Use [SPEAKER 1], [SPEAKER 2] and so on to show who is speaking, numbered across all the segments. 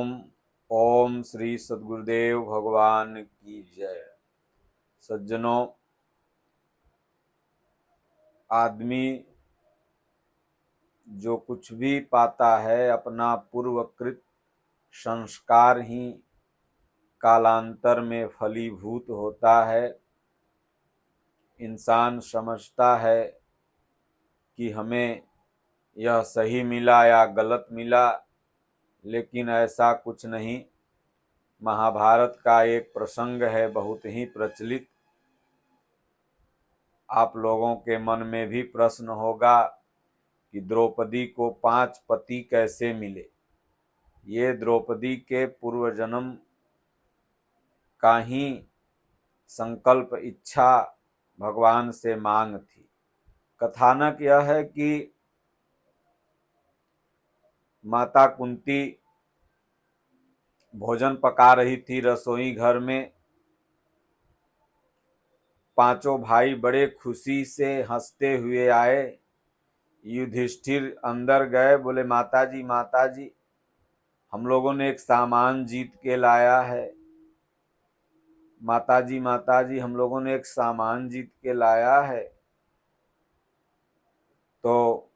[SPEAKER 1] ओम श्री सद्गुरुदेव भगवान की जय। सज्जनों, आदमी जो कुछ भी पाता है अपना पूर्वकृत संस्कार ही कालांतर में फलीभूत होता है। इंसान समझता है कि हमें यह सही मिला या गलत मिला, लेकिन ऐसा कुछ नहीं। महाभारत का एक प्रसंग है बहुत ही प्रचलित। आप लोगों के मन में भी प्रश्न होगा कि द्रौपदी को 5 पति कैसे मिले। ये द्रौपदी के पूर्व जन्म का ही संकल्प, इच्छा भगवान से मांग थी। कथानक यह है कि माता कुंती भोजन पका रही थी रसोई घर में। पांचों भाई बड़े खुशी से हंसते हुए आए। युधिष्ठिर अंदर गए, बोले माताजी माताजी, हम लोगों ने एक सामान जीत के लाया है। माताजी माताजी, हम लोगों ने एक सामान जीत के लाया है। तो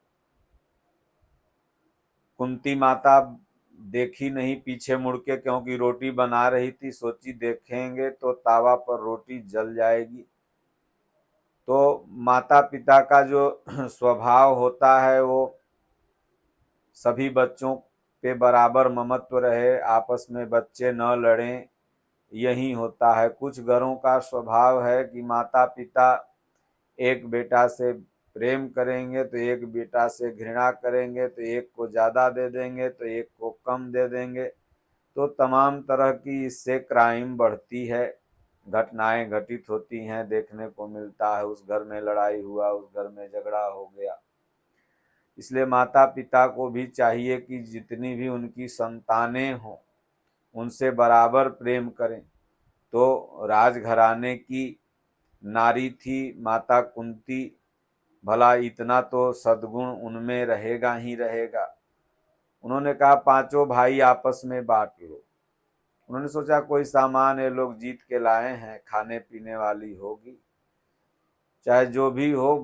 [SPEAKER 1] कुंती माता देखी नहीं पीछे मुड़ के, क्योंकि रोटी बना रही थी। सोची देखेंगे तो तावा पर रोटी जल जाएगी। तो माता पिता का जो स्वभाव होता है वो सभी बच्चों पे बराबर ममत्व रहे, आपस में बच्चे न लड़ें, यही होता है। कुछ घरों का स्वभाव है कि माता पिता एक बेटा से प्रेम करेंगे तो एक बेटा से घृणा करेंगे, तो एक को ज़्यादा दे देंगे तो एक को कम दे देंगे। तो तमाम तरह की इससे क्राइम बढ़ती है, घटनाएं घटित होती हैं, देखने को मिलता है। उस घर में लड़ाई हुआ, उस घर में झगड़ा हो गया। इसलिए माता पिता को भी चाहिए कि जितनी भी उनकी संतानें हों उनसे बराबर प्रेम करें। तो राजघराने की नारी थी माता कुंती, भला इतना तो सद्गुण उनमें रहेगा ही रहेगा। उन्होंने कहा पांचों भाई आपस में बांट लो। उन्होंने सोचा कोई सामान ये लोग जीत के लाए हैं, खाने पीने वाली होगी, चाहे जो भी हो।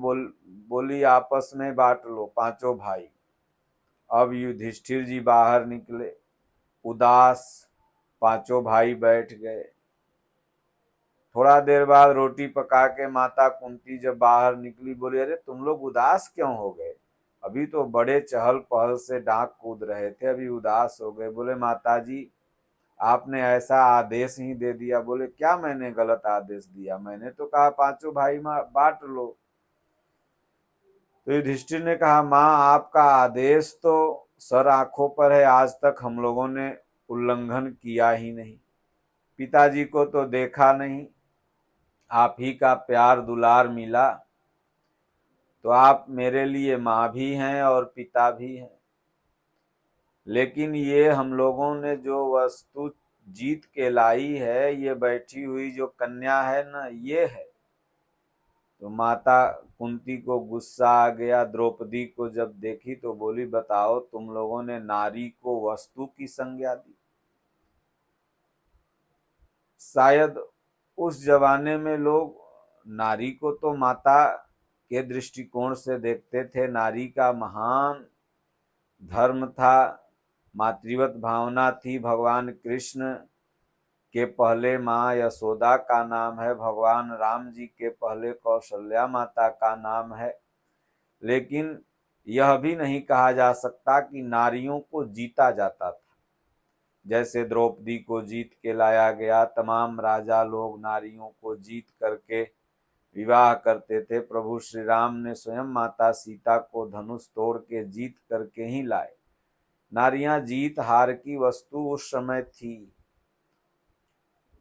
[SPEAKER 1] बोली आपस में बांट लो पांचों भाई। अब युधिष्ठिर जी बाहर निकले, उदास। पांचों भाई बैठ गए। थोड़ा देर बाद रोटी पका के माता कुंती जब बाहर निकली, बोली अरे तुम लोग उदास क्यों हो गए? अभी तो बड़े चहल पहल से डांक कूद रहे थे, अभी उदास हो गए। बोले माताजी, आपने ऐसा आदेश ही दे दिया। बोले क्या मैंने गलत आदेश दिया? मैंने तो कहा पांचों भाई बांट लो। तो युधिष्ठिर ने कहा माँ, आपका आदेश तो सर आंखों पर है, आज तक हम लोगों ने उल्लंघन किया ही नहीं। पिताजी को तो देखा नहीं, आप ही का प्यार दुलार मिला, तो आप मेरे लिए माँ भी हैं और पिता भी हैं। लेकिन ये हम लोगों ने जो वस्तु जीत के लाई है, ये बैठी हुई जो कन्या है ना, ये है। तो माता कुंती को गुस्सा आ गया। द्रौपदी को जब देखी तो बोली बताओ, तुम लोगों ने नारी को वस्तु की संज्ञा दी। शायद उस जमाने में लोग नारी को तो माता के दृष्टिकोण से देखते थे, नारी का महान धर्म था, मातृवत भावना थी। भगवान कृष्ण के पहले माँ यशोदा का नाम है, भगवान राम जी के पहले कौशल्या माता का नाम है। लेकिन यह भी नहीं कहा जा सकता कि नारियों को जीता जाता था। जैसे द्रौपदी को जीत के लाया गया, तमाम राजा लोग नारियों को जीत करके विवाह करते थे। प्रभु श्री राम ने स्वयं माता सीता को धनुष तोड़ के जीत करके ही लाए। नारियां जीत हार की वस्तु उस समय थी।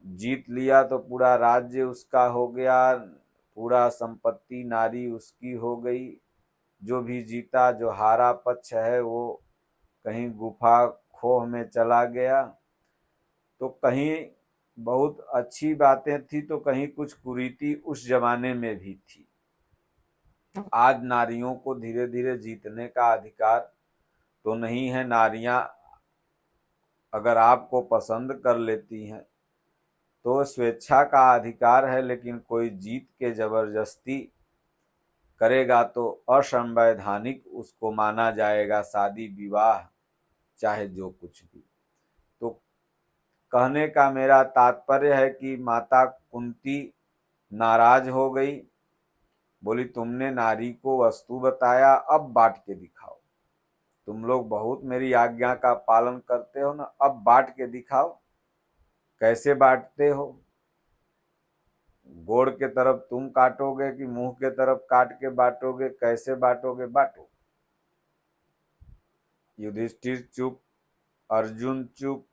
[SPEAKER 1] जीत लिया तो पूरा राज्य उसका हो गया, पूरा संपत्ति नारी उसकी हो गई। जो भी जीता, जो हारा पक्ष है वो कहीं गुफा खोह में चला गया। तो कहीं बहुत अच्छी बातें थी तो कहीं कुछ कुरीति उस जमाने में भी थी। आज नारियों को धीरे धीरे जीतने का अधिकार तो नहीं है। नारियां अगर आपको पसंद कर लेती हैं तो स्वेच्छा का अधिकार है, लेकिन कोई जीत के जबरदस्ती करेगा तो असंवैधानिक उसको माना जाएगा, शादी विवाह चाहे जो कुछ भी। तो कहने का मेरा तात्पर्य है कि माता कुंती नाराज हो गई, बोली तुमने नारी को वस्तु बताया, अब बांट के दिखाओ। तुम लोग बहुत मेरी आज्ञा का पालन करते हो ना, अब बांट के दिखाओ। कैसे बांटते हो? गोड़ के तरफ तुम काटोगे कि मुंह के तरफ काट के बांटोगे? कैसे बांटोगे? बांटो। युधिष्ठिर चुप, अर्जुन चुप,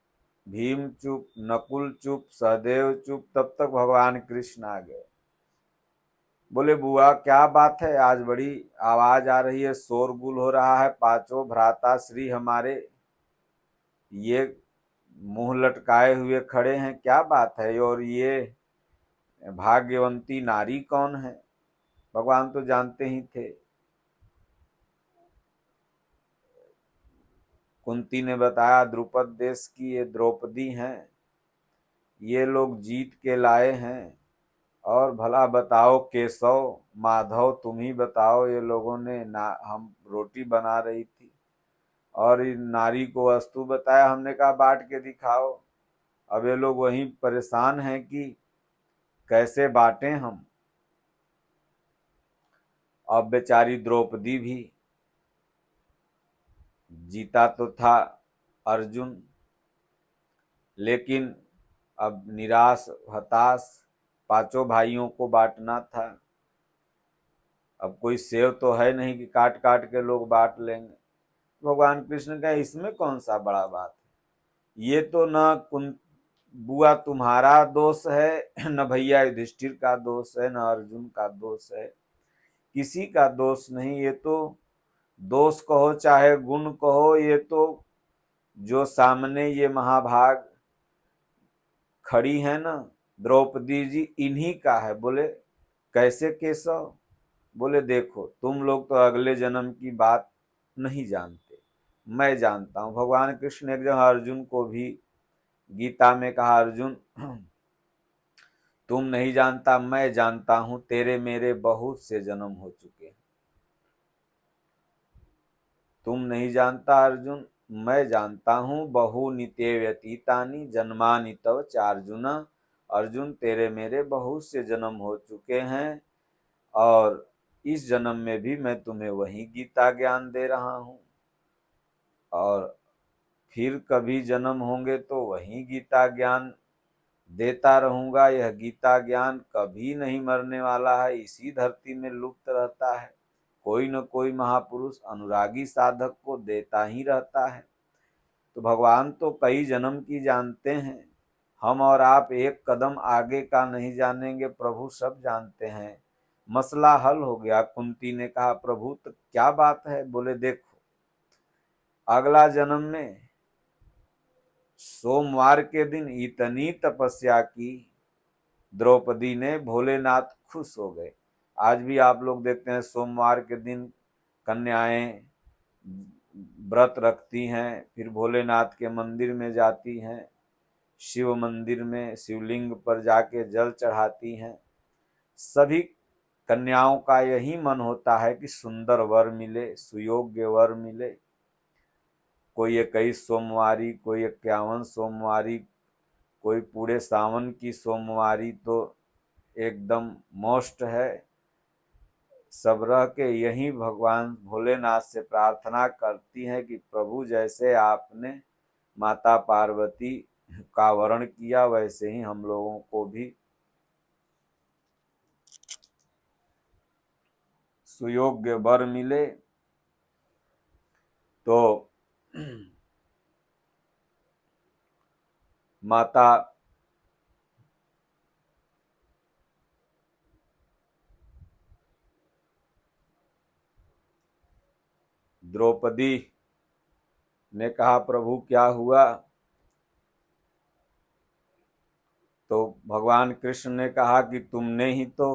[SPEAKER 1] भीम चुप, नकुल चुप, सहदेव चुप। तब तक भगवान कृष्ण आ गए। बोले बुआ क्या बात है, आज बड़ी आवाज आ रही है, शोरगुल हो रहा है, पांचों भ्राता श्री हमारे ये मुंह लटकाए हुए खड़े हैं, क्या बात है? और ये भाग्यवंती नारी कौन है? भगवान तो जानते ही थे। कुंती ने बताया द्रुपद देश की ये द्रौपदी हैं, ये लोग जीत के लाए हैं। और भला बताओ केशव, माधव, तुम ही बताओ, ये लोगों ने ना हम रोटी बना रही थी और इन नारी को वस्तु बताया, हमने कहा बांट के दिखाओ। अब ये लोग वहीं परेशान हैं कि कैसे बांटें हम। अब बेचारी द्रौपदी भी, जीता तो था अर्जुन, लेकिन अब निराश हताश, पांचों भाइयों को बांटना था। अब कोई सेव तो है नहीं कि काट काट के लोग बांट लेंगे। भगवान कृष्ण का इसमें कौन सा बड़ा बात है? ये तो न बुआ तुम्हारा दोष है, न भैया युधिष्ठिर का दोष है, न अर्जुन का दोष है, किसी का दोष नहीं। ये तो दोष कहो चाहे गुण कहो, ये तो जो सामने ये महाभाग खड़ी है ना द्रौपदी जी, इन्हीं का है। बोले कैसे केशव? बोले देखो तुम लोग तो अगले जन्म की बात नहीं जानते, मैं जानता हूं। भगवान कृष्ण ने एक जगह अर्जुन को भी गीता में कहा, अर्जुन तुम नहीं जानता, मैं जानता हूं, तेरे मेरे बहुत से जन्म हो चुके हैं। तुम नहीं जानता अर्जुन, मैं जानता हूं, बहुनि ते व्यतीतानि जन्मानि तव चार्जुन। अर्जुन तेरे मेरे बहुत से जन्म हो चुके हैं और इस जन्म में भी मैं तुम्हें वही गीता ज्ञान दे रहा हूं और फिर कभी जन्म होंगे तो वही गीता ज्ञान देता रहूंगा। यह गीता ज्ञान कभी नहीं मरने वाला है, इसी धरती में लुप्त रहता है। कोई न कोई महापुरुष अनुरागी साधक को देता ही रहता है। तो भगवान तो कई जन्म की जानते हैं, हम और आप एक कदम आगे का नहीं जानेंगे, प्रभु सब जानते हैं। मसला हल हो गया। कुंती ने कहा प्रभु तो क्या बात है? बोले देखो अगला जन्म में सोमवार के दिन इतनी तपस्या की द्रौपदी ने, भोलेनाथ खुश हो गए। आज भी आप लोग देखते हैं सोमवार के दिन कन्याएं व्रत रखती हैं, फिर भोलेनाथ के मंदिर में जाती हैं, शिव मंदिर में शिवलिंग पर जाके जल चढ़ाती हैं। सभी कन्याओं का यही मन होता है कि सुंदर वर मिले, सुयोग्य वर मिले। कोई 21 सोमवारी, कोई 51 सोमवारी, कोई पूरे सावन की सोमवारी तो एकदम मोस्ट है। सब रह के यही भगवान भोलेनाथ से प्रार्थना करती हैं कि प्रभु जैसे आपने माता पार्वती का वरण किया वैसे ही हम लोगों को भी सुयोग्य वर मिले। तो माता द्रौपदी ने कहा प्रभु क्या हुआ? तो भगवान कृष्ण ने कहा कि तुमने ही तो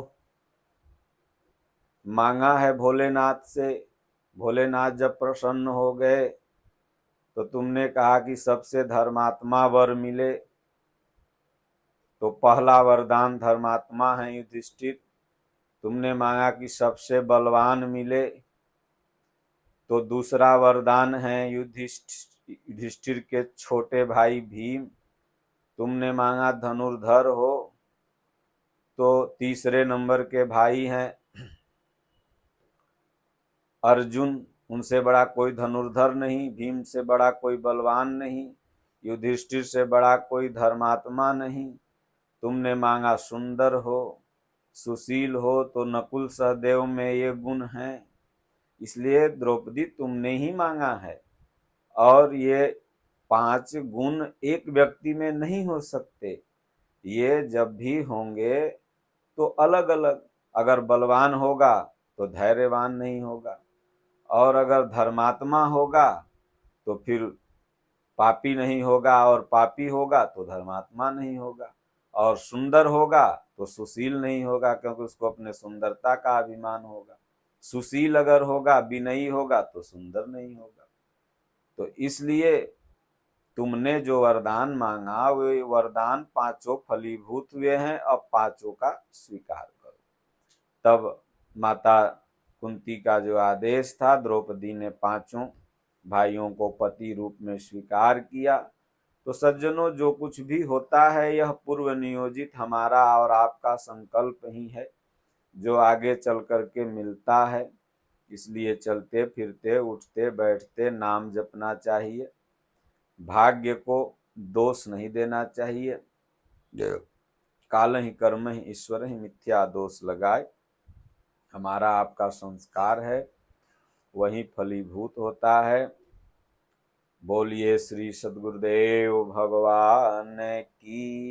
[SPEAKER 1] मांगा है भोलेनाथ से। भोलेनाथ जब प्रसन्न हो गए तो तुमने कहा कि सबसे धर्मात्मा वर मिले, तो पहला वरदान धर्मात्मा है युधिष्ठिर। तुमने मांगा कि सबसे बलवान मिले, तो दूसरा वरदान है युधिष्ठिर के छोटे भाई भीम। तुमने मांगा धनुर्धर हो, तो तीसरे नंबर के भाई हैं अर्जुन। उनसे बड़ा कोई धनुर्धर नहीं, भीम से बड़ा कोई बलवान नहीं, युधिष्ठिर से बड़ा कोई धर्मात्मा नहीं। तुमने मांगा सुंदर हो, सुशील हो, तो नकुल सहदेव में ये गुण हैं, इसलिए द्रौपदी तुमने ही मांगा है। और ये 5 गुण एक व्यक्ति में नहीं हो सकते, ये जब भी होंगे तो अलग अलग। अगर बलवान होगा तो धैर्यवान नहीं होगा, और अगर धर्मात्मा होगा तो फिर पापी नहीं होगा, और पापी होगा तो धर्मात्मा नहीं होगा, और सुंदर होगा तो सुशील नहीं होगा, क्योंकि उसको अपने सुंदरता का अभिमान होगा। सुशील अगर होगा, विनयी होगा, तो सुंदर नहीं होगा। तो इसलिए तुमने जो वरदान मांगा वे वरदान 5 फलीभूत हुए हैं, अब 5 का स्वीकार करो। तब माता कुंती का जो आदेश था, द्रौपदी ने 5 भाइयों को पति रूप में स्वीकार किया। तो सज्जनों, जो कुछ भी होता है यह पूर्व नियोजित हमारा और आपका संकल्प ही है, जो आगे चल करके मिलता है। इसलिए चलते फिरते उठते बैठते नाम जपना चाहिए, भाग्य को दोष नहीं देना चाहिए। काल ही कर्म ही ईश्वर ही मिथ्या दोष लगाए। हमारा आपका संस्कार है वही फलीभूत होता है। बोलिए श्री सद्गुरुदेव भगवान की